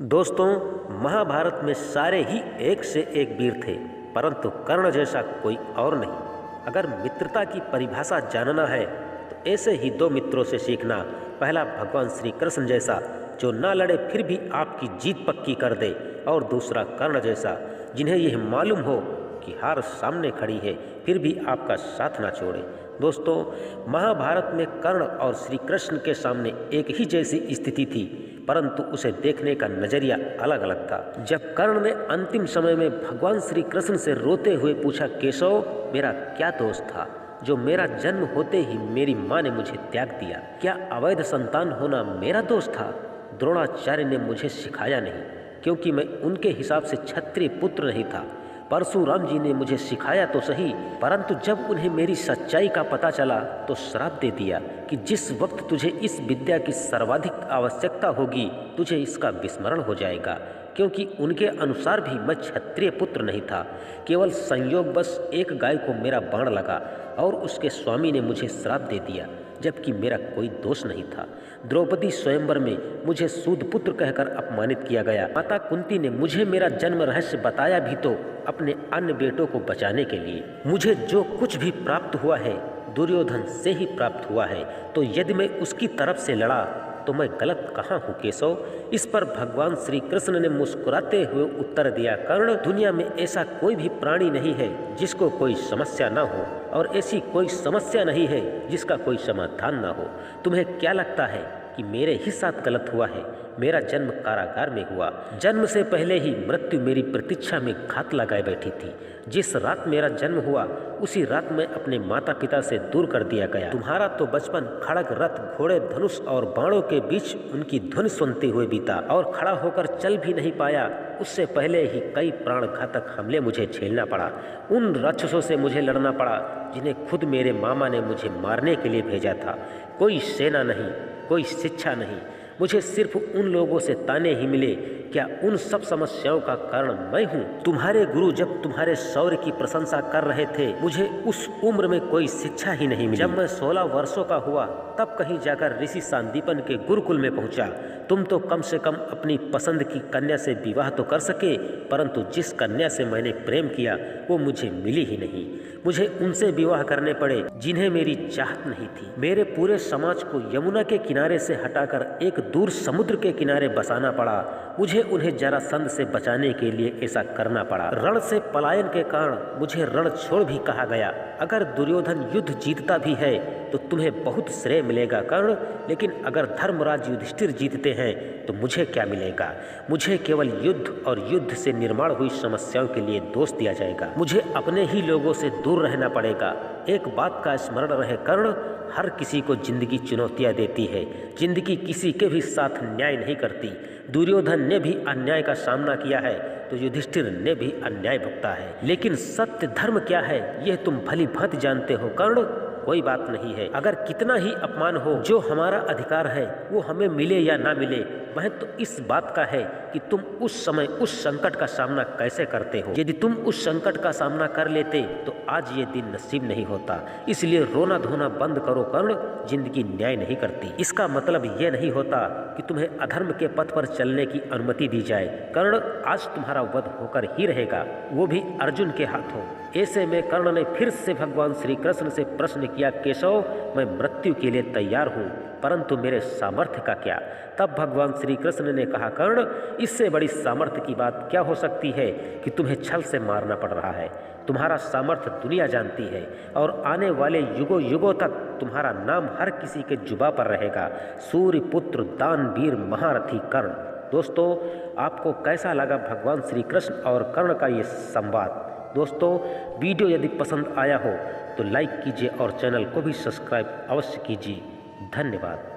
दोस्तों, महाभारत में सारे ही एक से एक वीर थे, परंतु कर्ण जैसा कोई और नहीं। अगर मित्रता की परिभाषा जानना है तो ऐसे ही दो मित्रों से सीखना। पहला भगवान श्री कृष्ण जैसा जो ना लड़े फिर भी आपकी जीत पक्की कर दे, और दूसरा कर्ण जैसा जिन्हें यह मालूम हो कि हार सामने खड़ी है फिर भी आपका साथ ना छोड़े। दोस्तों, महाभारत में कर्ण और श्री कृष्ण के सामने एक ही जैसी स्थिति थी, परंतु उसे देखने का नजरिया अलग अलग था। जब कर्ण ने अंतिम समय में भगवान श्री कृष्ण से रोते हुए पूछा, केशव मेरा क्या दोष था जो मेरा जन्म होते ही मेरी माँ ने मुझे त्याग दिया? क्या अवैध संतान होना मेरा दोष था? द्रोणाचार्य ने मुझे सिखाया नहीं, क्योंकि मैं उनके हिसाब से क्षत्रिय पुत्र नहीं था। परशुराम जी ने मुझे सिखाया तो सही, परंतु जब उन्हें मेरी सच्चाई का पता चला तो श्राप दे दिया कि जिस वक्त तुझे इस विद्या की सर्वाधिक आवश्यकता होगी तुझे इसका विस्मरण हो जाएगा। क्योंकि उनके अनुसार भी मैं क्षत्रिय पुत्र नहीं था। केवल संयोगवश एक गाय को मेरा बाण लगा और उसके स्वामी ने मुझे श्राप दे दिया, जबकि मेरा कोई दोष नहीं था। द्रौपदी स्वयंवर में मुझे सूद पुत्र कहकर अपमानित किया गया। माता कुंती ने मुझे मेरा जन्म रहस्य बताया भी तो अपने अन्य बेटों को बचाने के लिए। मुझे जो कुछ भी प्राप्त हुआ है दुर्योधन से ही प्राप्त हुआ है, तो यदि मैं उसकी तरफ से लड़ा तो मैं गलत कहाँ हूँ केशव? इस पर भगवान श्री कृष्ण ने मुस्कुराते हुए उत्तर दिया, कर्ण दुनिया में ऐसा कोई भी प्राणी नहीं है जिसको कोई समस्या ना हो, और ऐसी कोई समस्या नहीं है जिसका कोई समाधान ना हो। तुम्हें क्या लगता है कि मेरे ही साथ गलत हुआ है? मेरा जन्म कारागार में हुआ। जन्म से पहले ही मृत्यु मेरी प्रतीक्षा में घात लगाए बैठी थी। जिस रात मेरा जन्म हुआ उसी रात मैं अपने माता पिता से दूर कर दिया गया। तुम्हारा तो बचपन खड़ग, रथ, घोड़े, धनुष और बाणों के बीच उनकी ध्वनि सुनते हुए बीता, और खड़ा होकर चल भी नहीं पाया। उससे पहले ही कई प्राणघातक हमले मुझे झेलना पड़ा। उन राक्षसों से मुझे लड़ना पड़ा जिन्हें खुद मेरे मामा ने मुझे मारने के लिए भेजा था। कोई सेना नहीं, कोई शिक्षा नहीं, मुझे सिर्फ उन लोगों से ताने ही मिले। क्या उन सब समस्याओं का कारण मैं हूँ? तुम्हारे गुरु जब तुम्हारे शौर्य की प्रशंसा कर रहे थे, मुझे उस उम्र में कोई शिक्षा ही नहीं मिली। जब मैं 16 वर्षों का हुआ तब कहीं जाकर ऋषि सांदीपन के गुरुकुल में पहुंचा। तुम तो कम से कम अपनी पसंद की कन्या से विवाह तो कर सके, परंतु जिस कन्या से मैंने प्रेम किया वो मुझे मिली ही नहीं। मुझे उनसे विवाह करने पड़े जिन्हें मेरी चाहत नहीं थी। मेरे पूरे समाज को यमुना के किनारे से हटाकर एक दूर समुद्र के किनारे बसाना पड़ा। मुझे उन्हें जरासंध से बचाने के लिए ऐसा करना पड़ा। रण से पलायन के कारण मुझे रण छोड़ भी कहा गया। अगर दुर्योधन युद्ध जीतता भी है तो तुम्हें बहुत श्रेय मिलेगा कर्ण, लेकिन अगर धर्मराज युधिष्ठिर जीतते हैं तो मुझे क्या मिलेगा? मुझे केवल युद्ध और युद्ध से निर्माण हुई समस्याओं के लिए दोष दिया जाएगा। मुझे अपने ही लोगों से दूर रहना पड़ेगा। एक बात का स्मरण रहे कर्ण, हर किसी को जिंदगी चुनौतियां देती है। जिंदगी किसी के भी साथ न्याय नहीं करती। दुर्योधन ने भी अन्याय का सामना किया है तो युधिष्ठिर ने भी अन्याय भुगता है, लेकिन सत्य धर्म क्या है यह तुम भली भांति जानते हो कर्ण। कोई बात नहीं है, अगर कितना ही अपमान हो, जो हमारा अधिकार है वो हमें मिले या ना मिले, वह तो इस बात का है कि तुम उस समय उस संकट का सामना कैसे करते हो। यदि तुम उस संकट का सामना कर लेते तो आज ये दिन नसीब नहीं होता। इसलिए रोना धोना बंद करो कर्ण, जिंदगी न्याय नहीं करती। इसका मतलब ये नहीं होता कि तुम्हें अधर्म के पथ पर चलने की अनुमति दी जाए। कर्ण, आज तुम्हारा वध होकर ही रहेगा, वो भी अर्जुन के हाथों। ऐसे में कर्ण ने फिर से भगवान श्री कृष्ण से प्रश्न किया, केशव मैं मृत्यु के लिए तैयार हूँ, परंतु मेरे सामर्थ्य का क्या? तब भगवान श्री कृष्ण ने कहा, कर्ण इससे बड़ी सामर्थ्य की बात क्या हो सकती है कि तुम्हें छल से मारना पड़ रहा है। तुम्हारा सामर्थ्य दुनिया जानती है, और आने वाले युगों युगों तक तुम्हारा नाम हर किसी के जुबा पर रहेगा, सूर्य पुत्र दानवीर महारथी कर्ण। दोस्तों, आपको कैसा लगा भगवान श्री कृष्ण और कर्ण का ये संवाद? दोस्तों, वीडियो यदि पसंद आया हो तो लाइक कीजिए और चैनल को भी सब्सक्राइब अवश्य कीजिए। धन्यवाद।